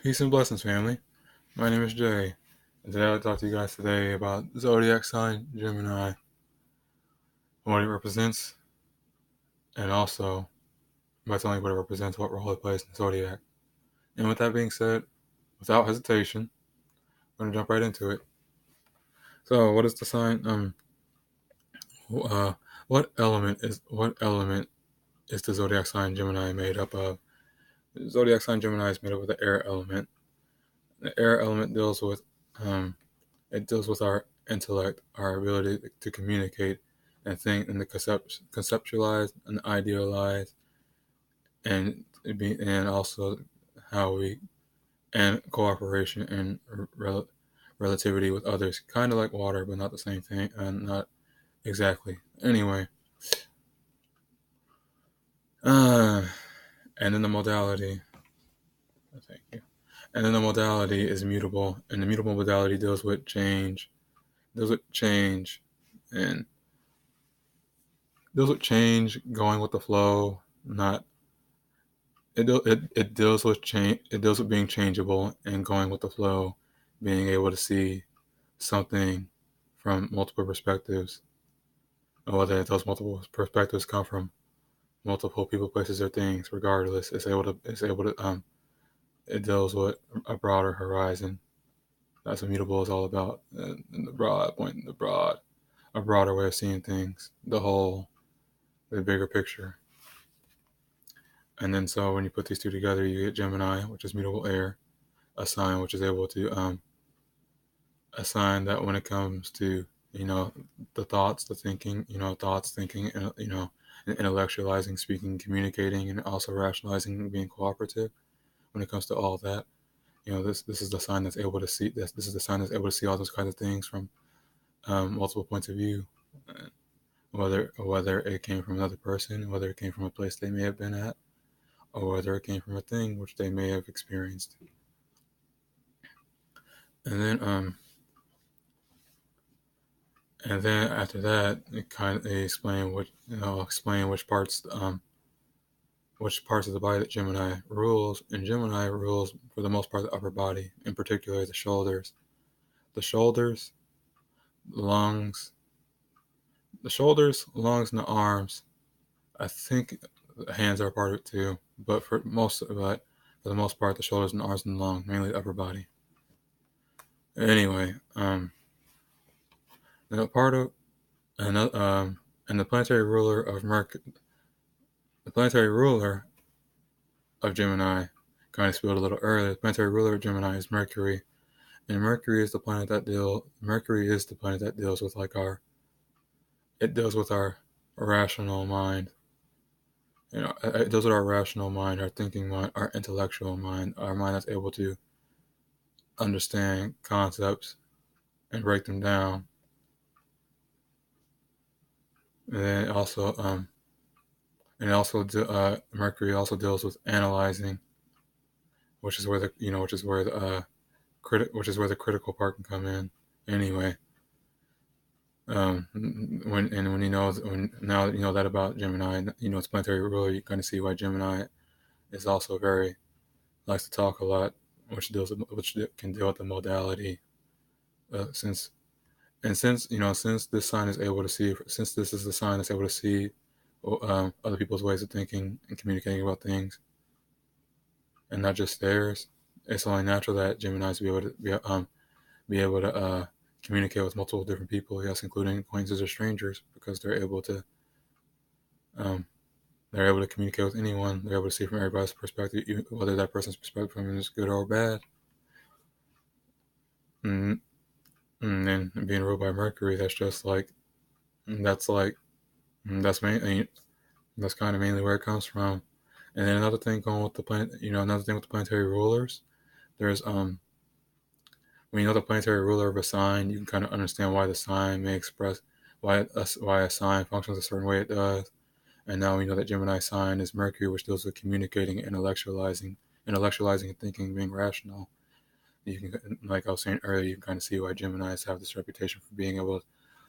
Peace and blessings, family. My name is Jay, and today I'll talk to you guys today about Zodiac sign Gemini, what it represents, and also by telling you what it represents, what role it plays in the Zodiac. And with that being said, without hesitation, I'm going to jump right into it. So, what is the sign? Uh, what element is the Zodiac sign Gemini made up of? The Zodiac sign Gemini is made up of the air element. The air element deals with our intellect, our ability to communicate and think and to conceptualize and idealize, and also how we and cooperation and relativity with others, kind of like water, but not the same thing, and not exactly. Anyway, and then the modality. Thank you. And then the modality is mutable, and the mutable modality deals with change, and going with the flow. Not it deals with change. It deals with being changeable and going with the flow, being able to see something from multiple perspectives, or whether those multiple perspectives come from multiple people, places, or things. Regardless, it deals with a broader horizon. That's what mutable is all about. In the a broader way of seeing things, the whole, the bigger picture. And then so when you put these two together, you get Gemini, which is mutable air, a sign which is able to a sign that when it comes to the thoughts, the thinking, and and intellectualizing, speaking, communicating, and also rationalizing, and being cooperative. When it comes to all that, this is the sign that's able to see this. This is the sign that's able to see all those kinds of things from multiple points of view, whether it came from another person, whether it came from a place they may have been at, or whether it came from a thing which they may have experienced. And then after that, it kind of explain which parts of the body that Gemini rules. And Gemini rules for the most part the upper body, in particular the shoulders, lungs, and the arms. I think the hands are a part of it too, but for the most part, the shoulders and the arms and the lungs, mainly the upper body. Anyway, and a part of and the planetary ruler of Gemini, kind of spilled a little earlier. The planetary ruler of Gemini is Mercury, and Mercury is the planet that deals with our rational mind. It deals with our rational mind, our thinking mind, our intellectual mind, our mind that's able to understand concepts and break them down. And then Mercury also deals with analyzing, which is where the critical part can come in. Anyway, now that you know that about Gemini, it's planetary ruler, you kind of see why Gemini is also likes to talk a lot, which can deal with the modality. Since this sign is able to see, since this is the sign that's able to see other people's ways of thinking and communicating about things, and not just theirs, it's only natural that Geminis be able to communicate with multiple different people, yes, including acquaintances or strangers, because they're able to communicate with anyone. They're able to see from everybody's perspective, whether that person's perspective is good or bad. And then being ruled by Mercury, that's kind of mainly where it comes from. And then another thing with the planetary rulers, there's when you know the planetary ruler of a sign, you can kind of understand why the sign may express why a sign functions a certain way it does. And now we know that Gemini sign is Mercury, which deals with communicating, intellectualizing and thinking, being rational. You can, like I was saying earlier, you can kind of see why Geminis have this reputation for being able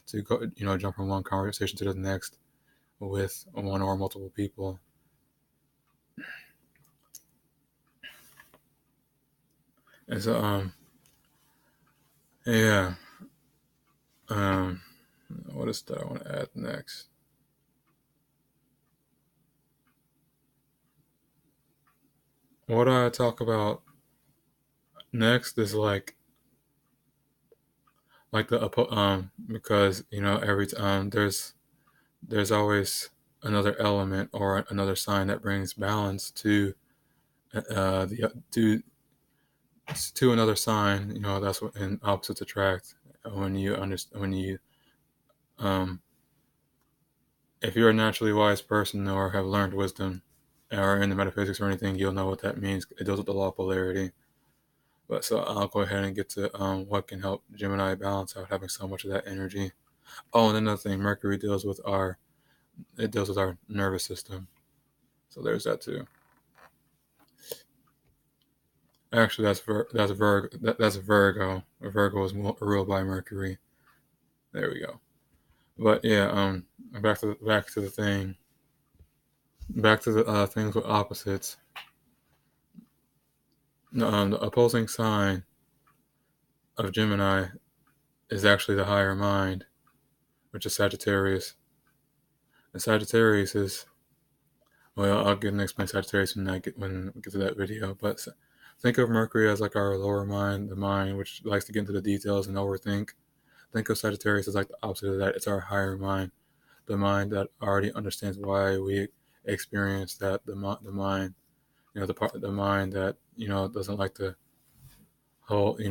to go, jump from one conversation to the next with one or multiple people. And so yeah. What is that I want to add next? What I talk about next is like the because every time there's always another element or another sign that brings balance the to another sign. That's what in opposites attract. When you understand, um if you're a naturally wise person or have learned wisdom or in the metaphysics or anything, you'll know what that means. It deals with the law of polarity. But so I'll go ahead and get to what can help Gemini balance out having so much of that energy. Oh, and another thing, Mercury deals with our nervous system. So there's that too. Actually, that's Virgo. That's Virgo. Virgo is ruled by Mercury. There we go. But yeah, back to the thing. Back to the things with opposites. The opposing sign of Gemini is actually the higher mind, which is Sagittarius. And Sagittarius is, well, I'll get and explain Sagittarius when we get to that video. But think of Mercury as like our lower mind, the mind which likes to get into the details and overthink. Think of Sagittarius as like the opposite of that. It's our higher mind, the mind that already understands why we experience that. The mind, the mind that doesn't like to hold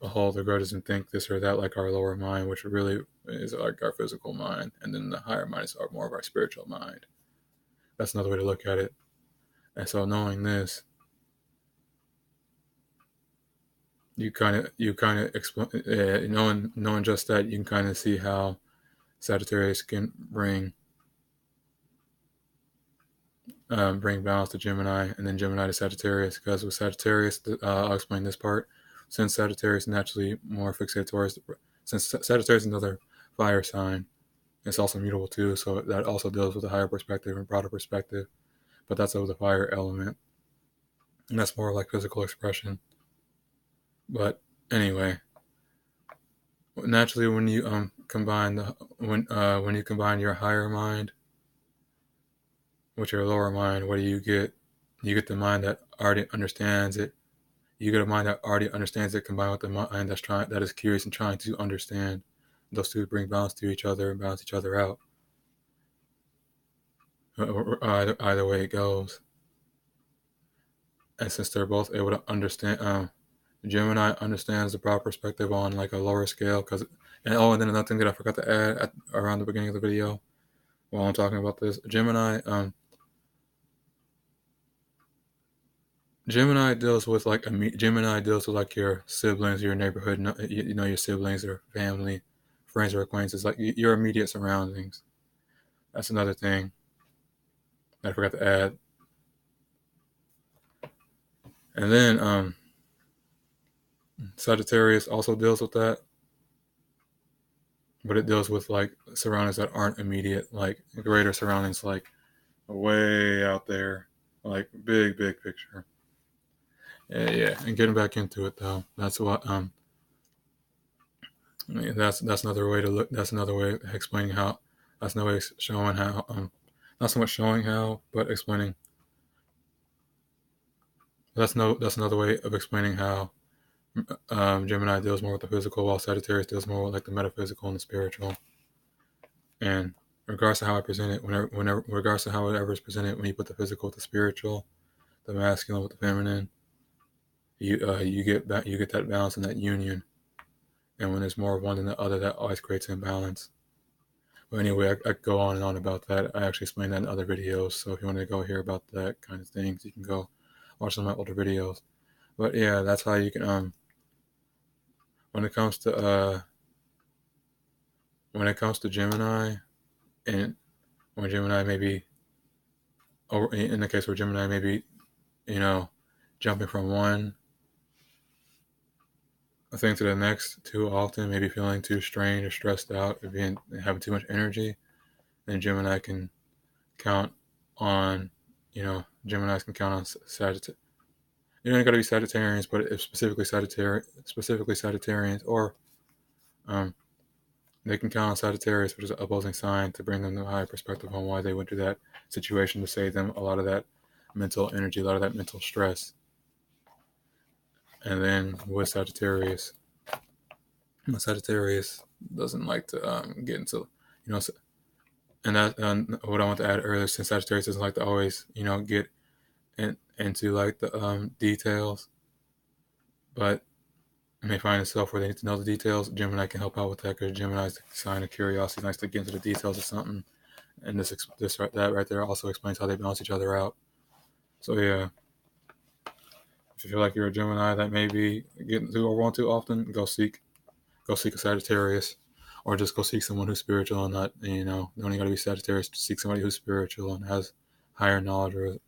hold the grudges and think this or that, like our lower mind, which really is like our physical mind, and then the higher mind is more of our spiritual mind. That's another way to look at it. And so knowing this, you kind of explain, knowing just that, you can kind of see how Sagittarius can bring balance to Gemini, and then Gemini to Sagittarius. Because with Sagittarius, I'll explain this part. Since Sagittarius is naturally more fixated towards, since Sagittarius is another fire sign, it's also mutable too. So that also deals with a higher perspective and broader perspective. But that's over the fire element, and that's more like physical expression. But anyway, naturally, when you combine when you combine your higher mind with your lower mind, what do you get? You get the mind that already understands it. You get a mind that already understands it combined with the mind that is curious and trying to understand. Those two bring balance to each other and balance each other out. Either way it goes. And since they're both able to understand, Gemini understands the broad perspective on like a lower scale. And then another thing that I forgot to add around the beginning of the video while I'm talking about this, Gemini deals with like your siblings, your neighborhood, your siblings or family, friends or acquaintances, like your immediate surroundings. That's another thing that I forgot to add. And then Sagittarius also deals with that, but it deals with like surroundings that aren't immediate, like greater surroundings, like way out there, like big picture. Yeah. And getting back into it though, that's what that's another way to look. That's another way of explaining how. That's another way showing how. Not so much showing how, but explaining. That's another way of explaining how Gemini deals more with the physical, while Sagittarius deals more with like the metaphysical and the spiritual. And regardless of how I present it, regardless of how whatever is presented, when you put the physical with the spiritual, the masculine with the feminine, you get that balance and that union. And when there's more of one than the other, that always creates imbalance. But anyway, I could go on and on about that. I actually explained that in other videos. So if you want to go hear about that kind of things, you can go watch some of my older videos. But yeah, that's how you can when it comes to Gemini, and when Gemini maybe or in the case where Gemini maybe jumping from one thing to the next too often, maybe feeling too strained or stressed out or having too much energy, then Gemini can count on Geminis can count on Sagittarius. You don't got to be Sagittarians, but if specifically Sagittarians, or um, they can count on Sagittarius, which is an opposing sign, to bring them to a higher perspective on why they went through that situation, to save them a lot of that mental energy, a lot of that mental stress. And then with Sagittarius doesn't like to get into, you know, and that what I want to add earlier, since Sagittarius doesn't like to always, get into like the details, but may find itself where they need to know the details. Gemini can help out with that, because Gemini is the sign of curiosity, likes to get into the details of something, and that right there also explains how they balance each other out. So yeah, if you feel like you're a Gemini that may be getting too overwhelmed too often, go seek a Sagittarius, or just go seek someone who's spiritual and not, don't even got to be Sagittarius. Just seek somebody who's spiritual and has higher knowledge, or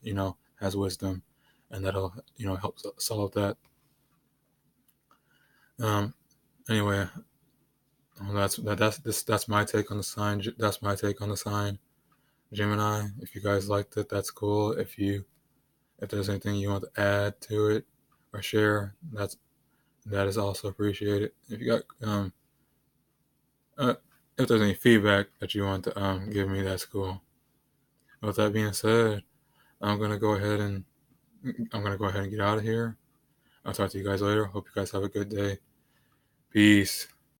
has wisdom, and that'll help solve that. Anyway, that's my take on the sign. That's my take on the sign Gemini. If you guys liked it, that's cool. If there's anything you want to add to it or share, that is also appreciated. If you got if there's any feedback that you want to give me, that's cool. With that being said, I'm gonna go ahead and get out of here. I'll talk to you guys later. Hope you guys have a good day. Peace.